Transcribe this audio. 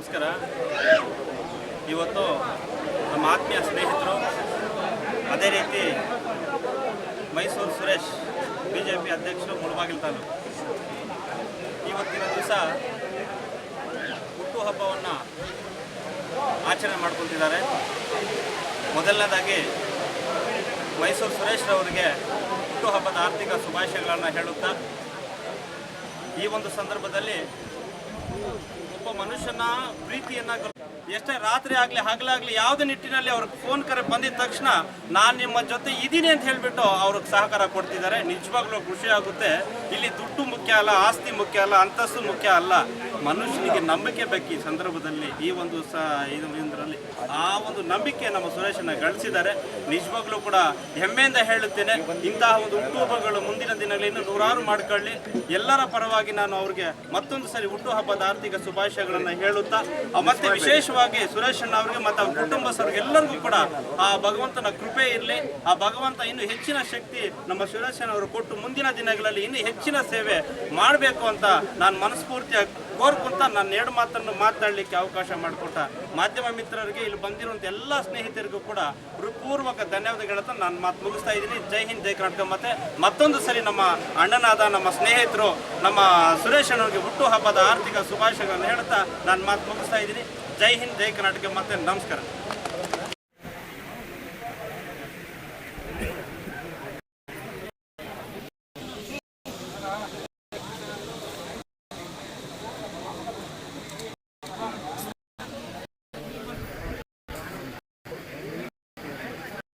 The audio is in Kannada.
ನಮಸ್ಕಾರ. ಇವತ್ತು ನಮ್ಮ ಆತ್ಮೀಯ ಸ್ನೇಹಿತರು, ಅದೇ ರೀತಿ ಮೈಸೂರು ಸುರೇಶ್ BJP ಅಧ್ಯಕ್ಷರು, ಮುಳಬಾಗಿಲು ತಾಲೂಕು, ಇವತ್ತಿನ ದಿವಸ ಹುಟ್ಟುಹಬ್ಬವನ್ನು ಆಚರಣೆ ಮಾಡ್ಕೊತಿದ್ದಾರೆ. ಮೊದಲನೇದಾಗಿ ಮೈಸೂರು ಸುರೇಶ್ರವರಿಗೆ ಹುಟ್ಟುಹಬ್ಬದ ಆರ್ಥಿಕ ಶುಭಾಶಯಗಳನ್ನು ಹೇಳುತ್ತಾ, ಈ ಒಂದು ಸಂದರ್ಭದಲ್ಲಿ ಒಬ್ಬ ಮನುಷ್ಯನ ಪ್ರೀತಿಯನ್ನು ಎಷ್ಟೇ ರಾತ್ರಿ ಆಗಲಿ ಹಗಲಾಗಲಿ ಯಾವುದೇ ನಿಟ್ಟಿನಲ್ಲಿ ಅವ್ರಿಗೆ ಫೋನ್ ಕರೆ ಬಂದಿದ ತಕ್ಷಣ ನಾನು ನಿಮ್ಮ ಜೊತೆ ಇದ್ದೀನಿ ಅಂತ ಹೇಳಿಬಿಟ್ಟು ಅವ್ರಿಗೆ ಸಹಕಾರ ಕೊಡ್ತಿದ್ದಾರೆ. ನಿಜವಾಗ್ಲೂ ಖುಷಿ ಆಗುತ್ತೆ. ಇಲ್ಲಿ ದುಡ್ಡು ಮುಖ್ಯ ಅಲ್ಲ, ಆಸ್ತಿ ಮುಖ್ಯ ಅಲ್ಲ, ಅಂತಸ್ತು ಮುಖ್ಯ ಅಲ್ಲ, ಮನುಷ್ಯನಿಗೆ ನಂಬಿಕೆ ಬೇಕು. ಈ ಸಂದರ್ಭದಲ್ಲಿ ಈ ಒಂದು ಇದರಲ್ಲಿ ಆ ಒಂದು ನಂಬಿಕೆ ನಮ್ಮ ಸುರೇಶನ ಗಳಿಸಿದ್ದಾರೆ. ನಿಜವಾಗ್ಲೂ ಕೂಡ ಹೆಮ್ಮೆಯಿಂದ ಹೇಳುತ್ತೇನೆ, ಇಂತಹ ಒಂದು ಹುಟ್ಟುಹಬ್ಬಗಳು ಮುಂದಿನ ದಿನಗಳಲ್ಲಿ ಇನ್ನೂ ನೂರಾರು ಮಾಡ್ಕೊಳ್ಳಿ. ಎಲ್ಲರ ಪರವಾಗಿ ನಾನು ಅವ್ರಿಗೆ ಮತ್ತೊಂದು ಸರಿ ಹುಟ್ಟುಹಬ್ಬದ ಆರ್ಥಿಕ ಶುಭಾಶಯಗಳನ್ನು ಹೇಳುತ್ತಾ, ಮತ್ತೆ ವಿಶೇಷವಾಗಿ ಸುರೇಶಣ್ಣ ಅವರಿಗೆ ಮತ್ತು ಅವ್ರ ಕುಟುಂಬಸ್ಥರಿಗೆ ಎಲ್ಲರಿಗೂ ಕೂಡ ಆ ಭಗವಂತನ ಕೃಪೆ ಇರಲಿ. ಆ ಭಗವಂತ ಇನ್ನೂ ಹೆಚ್ಚಿನ ಶಕ್ತಿ ನಮ್ಮ ಸುರೇಶಣ್ಣ ಅವರು ಕೊಟ್ಟು ಮುಂದಿನ ದಿನಗಳಲ್ಲಿ ಇನ್ನೂ ಹೆಚ್ಚಿನ ಸೇವೆ ಮಾಡಬೇಕು ಅಂತ ನಾನು ಮನಸ್ಫೂರ್ತಿಯಾಗಿ ಕೋರ್ಕೊಂತ ನಾನು ಎರಡು ಮಾತನ್ನು ಮಾತಾಡಲಿಕ್ಕೆ ಅವಕಾಶ ಮಾಡಿಕೊಟ್ಟ ಮಾಧ್ಯಮ ಮಿತ್ರರಿಗೆ, ಇಲ್ಲಿ ಬಂದಿರುವಂಥ ಎಲ್ಲ ಸ್ನೇಹಿತರಿಗೂ ಕೂಡ ಹೃತ್ಪೂರ್ವಕ ಧನ್ಯವಾದಗಳನ್ನ ನಾನು ಮಾತು ಮುಗಿಸ್ತಾ ಇದ್ದೀನಿ. ಜೈ ಹಿಂದ್, ಜೈ ಕರ್ನಾಟಕ. ಮತ್ತೆ ಮತ್ತೊಂದು ಸರಿ ನಮ್ಮ ಅಣ್ಣನಾದ ನಮ್ಮ ಸ್ನೇಹಿತರು ನಮ್ಮ ಸುರೇಶಣ್ಣವ್ರಿಗೆ ಹುಟ್ಟುಹಬ್ಬದ ಆರ್ಥಿಕ ಶುಭಾಶಯಗಳನ್ನು ಹೇಳ್ತಾ ನಾನು ಮಾತು ಮುಗಿಸ್ತಾ ಇದ್ದೀನಿ. ಜೈ ಹಿಂದ್, ಜೈ ಕರ್ನಾಟಕ. ಮತ್ತೆ ನಮಸ್ಕಾರ.